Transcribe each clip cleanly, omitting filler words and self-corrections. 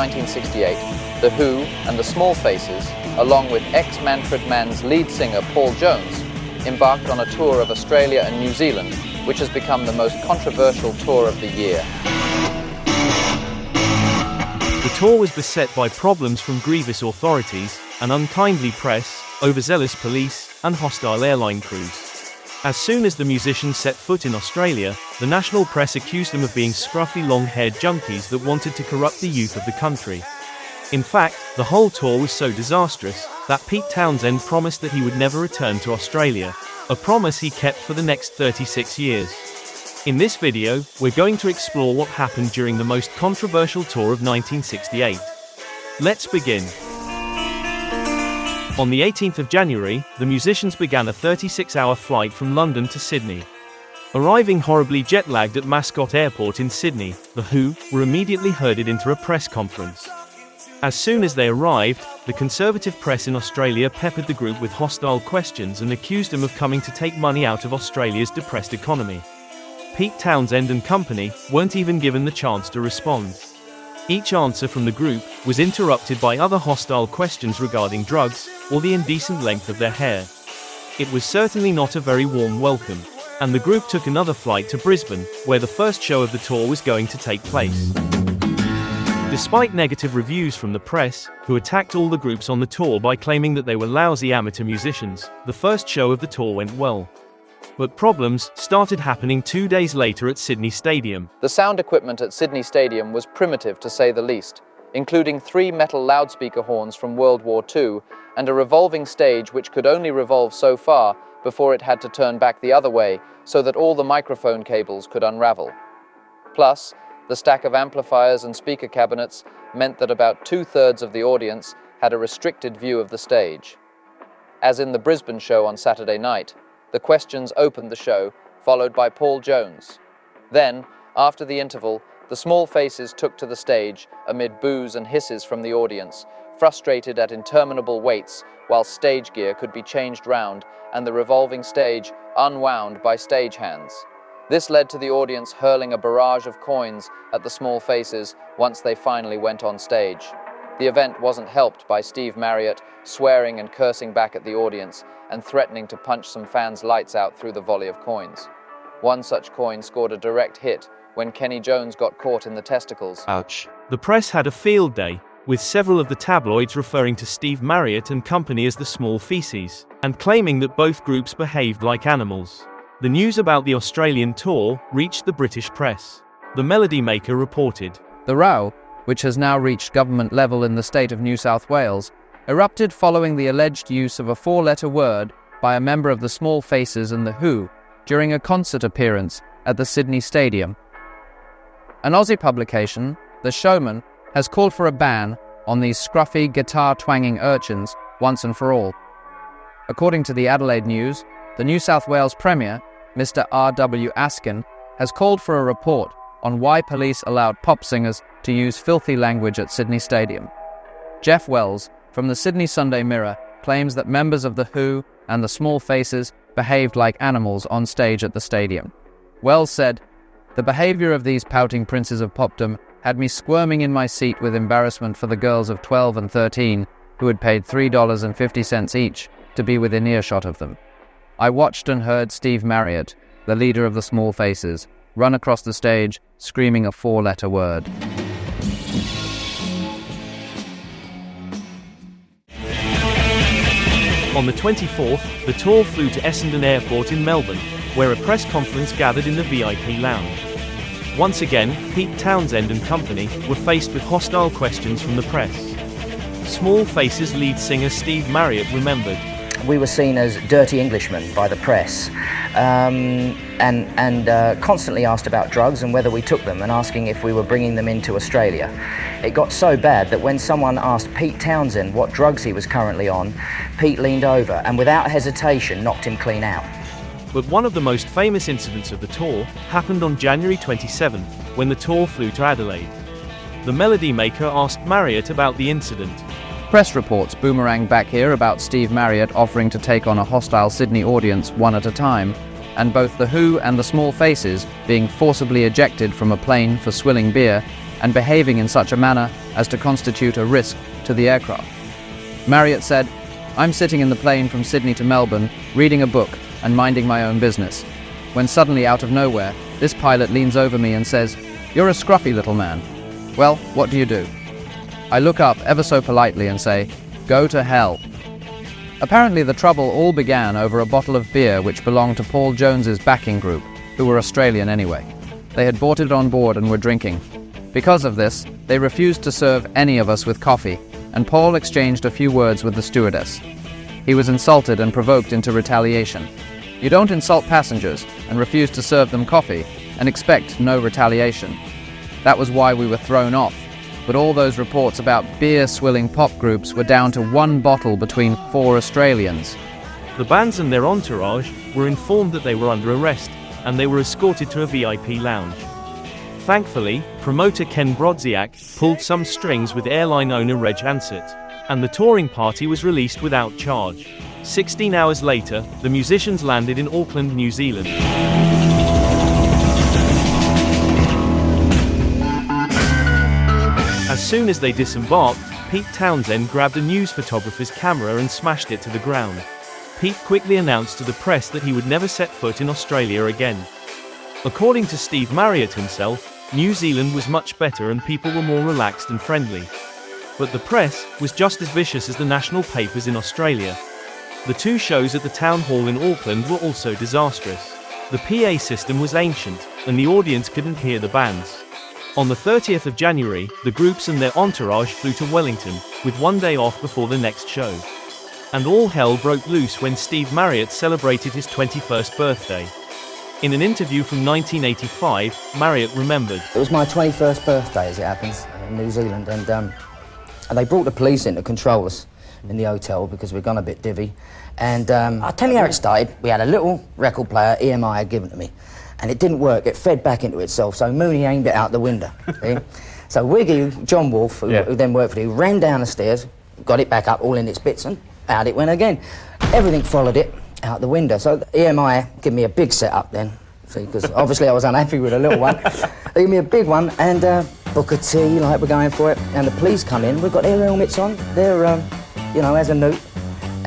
1968, The Who and the Small Faces, along with ex-Manfred Mann's lead singer Paul Jones, embarked on a tour of Australia and New Zealand, which has become the most controversial tour of the year. The tour was beset by problems from grievous authorities, an unkindly press, overzealous police, and hostile airline crews. As soon as the musicians set foot in Australia, the national press accused them of being scruffy long-haired junkies that wanted to corrupt the youth of the country. In fact, the whole tour was so disastrous that Pete Townshend promised that he would never return to Australia, a promise he kept for the next 36 years. In this video, we're going to explore what happened during the most controversial tour of 1968. Let's begin. On the 18th of January, the musicians began a 36-hour flight from London to Sydney. Arriving horribly jet-lagged at Mascot Airport in Sydney, The Who were immediately herded into a press conference. As soon as they arrived, the conservative press in Australia peppered the group with hostile questions and accused them of coming to take money out of Australia's depressed economy. Pete Townshend and company weren't even given the chance to respond. Each answer from the group was interrupted by other hostile questions regarding drugs or the indecent length of their hair. It was certainly not a very warm welcome, and the group took another flight to Brisbane, where the first show of the tour was going to take place. Despite negative reviews from the press, who attacked all the groups on the tour by claiming that they were lousy amateur musicians, the first show of the tour went well. But problems started happening 2 days later at Sydney Stadium. The sound equipment at Sydney Stadium was primitive to say the least, including 3 metal loudspeaker horns from World War II and a revolving stage which could only revolve so far before it had to turn back the other way so that all the microphone cables could unravel. Plus, the stack of amplifiers and speaker cabinets meant that about 2/3 of the audience had a restricted view of the stage. As in the Brisbane show on Saturday night, the questions opened the show, followed by Paul Jones. Then, after the interval, the Small Faces took to the stage amid boos and hisses from the audience, frustrated at interminable waits while stage gear could be changed round and the revolving stage unwound by stagehands. This led to the audience hurling a barrage of coins at the Small Faces once they finally went on stage. The event wasn't helped by Steve Marriott swearing and cursing back at the audience and threatening to punch some fans' lights out through the volley of coins. One such coin scored a direct hit when Kenny Jones got caught in the testicles. Ouch. The press had a field day, with several of the tabloids referring to Steve Marriott and company as the Small Feces, and claiming that both groups behaved like animals. The news about the Australian tour reached the British press. The Melody Maker reported, "The row, which has now reached government level in the state of New South Wales, erupted following the alleged use of a 4-letter word by a member of the Small Faces and The Who during a concert appearance at the Sydney Stadium. An Aussie publication, The Showman, has called for a ban on these scruffy, guitar-twanging urchins once and for all. According to the Adelaide News, the New South Wales Premier, Mr. R.W. Askin, has called for a report on why police allowed pop singers to use filthy language at Sydney Stadium. Jeff Wells, from the Sydney Sunday Mirror, claims that members of The Who and the Small Faces behaved like animals on stage at the stadium. Wells said, "The behaviour of these pouting princes of popdom had me squirming in my seat with embarrassment for the girls of 12 and 13 who had paid $3.50 each to be within earshot of them. I watched and heard Steve Marriott, the leader of the Small Faces, run across the stage screaming a 4-letter word." On the 24th, the tour flew to Essendon Airport in Melbourne, where a press conference gathered in the VIP lounge. Once again, Pete Townshend and company were faced with hostile questions from the press. Small Faces lead singer Steve Marriott remembered, "We were seen as dirty Englishmen by the press, and constantly asked about drugs and whether we took them, and asking if we were bringing them into Australia. It got so bad that when someone asked Pete Townshend what drugs he was currently on, Pete leaned over and without hesitation knocked him clean out." But one of the most famous incidents of the tour happened on January 27th, when the tour flew to Adelaide. The Melody Maker asked Marriott about the incident. Press reports boomerang back here about Steve Marriott offering to take on a hostile Sydney audience one at a time, and both The Who and the Small Faces being forcibly ejected from a plane for swilling beer and behaving in such a manner as to constitute a risk to the aircraft. Marriott said, "I'm sitting in the plane from Sydney to Melbourne, reading a book and minding my own business, when suddenly out of nowhere, this pilot leans over me and says, 'You're a scruffy little man.' Well, what do? I look up ever so politely and say, 'Go to hell.'" Apparently the trouble all began over a bottle of beer which belonged to Paul Jones's backing group, who were Australian anyway. They had bought it on board and were drinking. Because of this, they refused to serve any of us with coffee, and Paul exchanged a few words with the stewardess. He was insulted and provoked into retaliation. You don't insult passengers and refuse to serve them coffee and expect no retaliation. That was why we were thrown off. But all those reports about beer-swilling pop groups were down to one bottle between 4 Australians. The bands and their entourage were informed that they were under arrest, and they were escorted to a VIP lounge. Thankfully, promoter Ken Brodziak pulled some strings with airline owner Reg Ansett, and the touring party was released without charge. 16 hours later, the musicians landed in Auckland, New Zealand. As soon as they disembarked, Pete Townshend grabbed a news photographer's camera and smashed it to the ground. Pete quickly announced to the press that he would never set foot in Australia again. According to Steve Marriott himself, New Zealand was much better and people were more relaxed and friendly. But the press was just as vicious as the national papers in Australia. The 2 shows at the town hall in Auckland were also disastrous. The PA system was ancient, and the audience couldn't hear the bands. On the 30th of January, the groups and their entourage flew to Wellington, with 1 day off before the next show. And all hell broke loose when Steve Marriott celebrated his 21st birthday. In an interview from 1985, Marriott remembered, It was my 21st birthday, as it happens, in New Zealand, and they brought the police in to control us in the hotel because we'd gone a bit divvy. And I'll tell you how it started. We had a little record player EMI had given to me, and it didn't work. It fed back into itself, so Mooney aimed it out the window. See? So Wiggy, John Wolfe, who then worked for you, ran down the stairs, got it back up all in its bits, and out it went again. Everything followed it out the window. So the EMI gave me a big setup then, see, because obviously I was unhappy with a little one. They gave me a big one, and Booker T, like we're going for it, and the police come in. We've got their helmets on. They're, you know, as a note,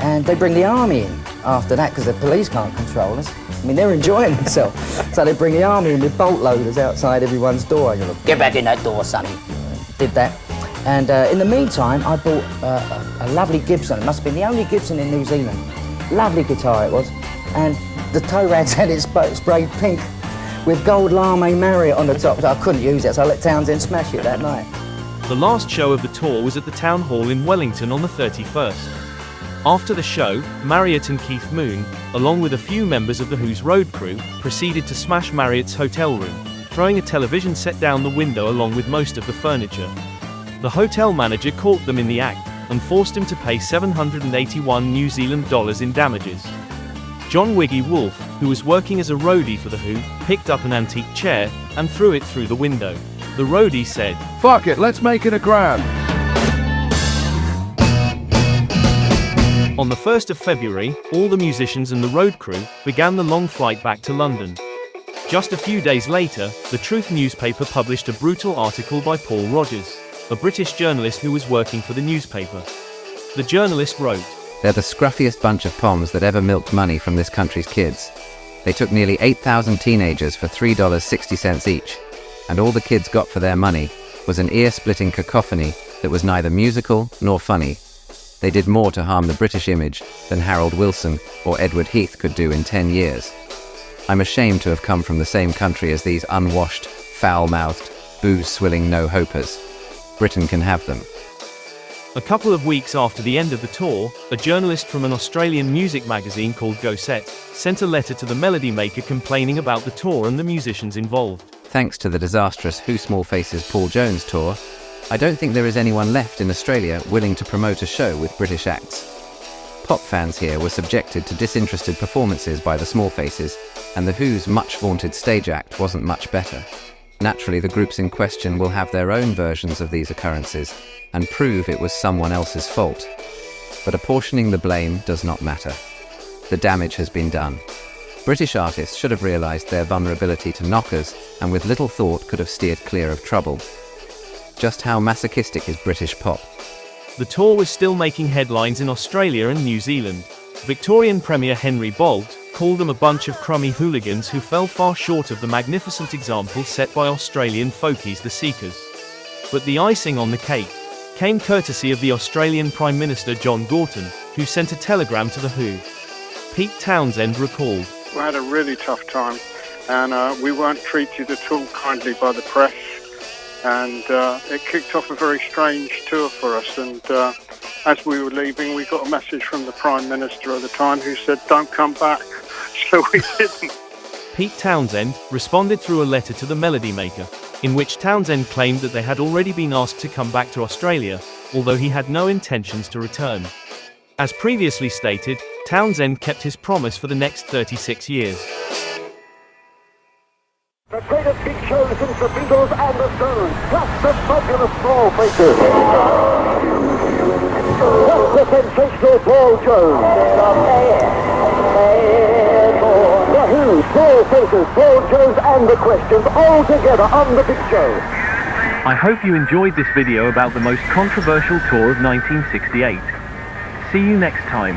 and they bring the army in after that because the police can't control us. I mean, they're enjoying themselves. So they bring the army in with bolt loaders outside everyone's door. And you're like, "Get back in that door, sonny." Did that. And in the meantime, I bought a lovely Gibson. It must have been the only Gibson in New Zealand. Lovely guitar it was. And the toe rags had it sprayed pink with gold lame Marriott on the top. So I couldn't use it, so I let Townsend smash it that night. the last show of the tour was at the town hall in Wellington on the 31st. After the show, Marriott and Keith Moon, along with a few members of the Who's road crew, proceeded to smash Marriott's hotel room, throwing a television set down the window along with most of the furniture. The hotel manager caught them in the act, and forced him to pay $781 New Zealand dollars in damages. John Wiggy Wolfe, who was working as a roadie for The Who, picked up an antique chair, and threw it through the window. The roadie said, "Fuck it, let's make it a grand." On the 1st of February, all the musicians and the road crew began the long flight back to London. Just a few days later, the Truth newspaper published a brutal article by Paul Rogers, a British journalist who was working for the newspaper. The journalist wrote, "They're the scruffiest bunch of poms that ever milked money from this country's kids. They took nearly 8,000 teenagers for $3.60 each, and all the kids got for their money was an ear-splitting cacophony that was neither musical nor funny. They did more to harm the British image than Harold Wilson or Edward Heath could do in 10 years. I'm ashamed to have come from the same country as these unwashed, foul-mouthed, booze-swilling no-hopers. Britain can have them." A couple of weeks after the end of the tour, a journalist from an Australian music magazine called Beset sent a letter to the melody maker complaining about the tour and the musicians involved. Thanks to the disastrous Who Small Faces Paul Jones tour, I don't think there is anyone left in Australia willing to promote a show with British acts. Pop fans here were subjected to disinterested performances by the Small Faces, and the Who's much-vaunted stage act wasn't much better. Naturally, the groups in question will have their own versions of these occurrences and prove it was someone else's fault. But apportioning the blame does not matter. The damage has been done. British artists should have realised their vulnerability to knockers and with little thought could have steered clear of trouble. just how masochistic is British pop. The tour was still making headlines in Australia and New Zealand. Victorian Premier Henry Bolt called them a bunch of crummy hooligans who fell far short of the magnificent example set by Australian folkies the Seekers. But the icing on the cake came courtesy of the Australian Prime Minister John Gorton, who sent a telegram to the Who. Pete Townshend recalled, "We had a really tough time, and we weren't treated at all kindly by the press, and it kicked off a very strange tour for us, and as we were leaving we got a message from the Prime Minister at the time who said, 'Don't come back,' so we didn't." Pete Townshend responded through a letter to the Melody Maker, in which Townshend claimed that they had already been asked to come back to Australia, although he had no intentions to return. As previously stated, Townshend kept his promise for the next 36 years. The greatest big show since the Beatles and the Stones, plus the fabulous small faces. Plus the sensational Paul Jones. The Who, Small Faces, Paul Jones and the Questions all together on the big show. I hope you enjoyed this video about the most controversial tour of 1968. See you next time.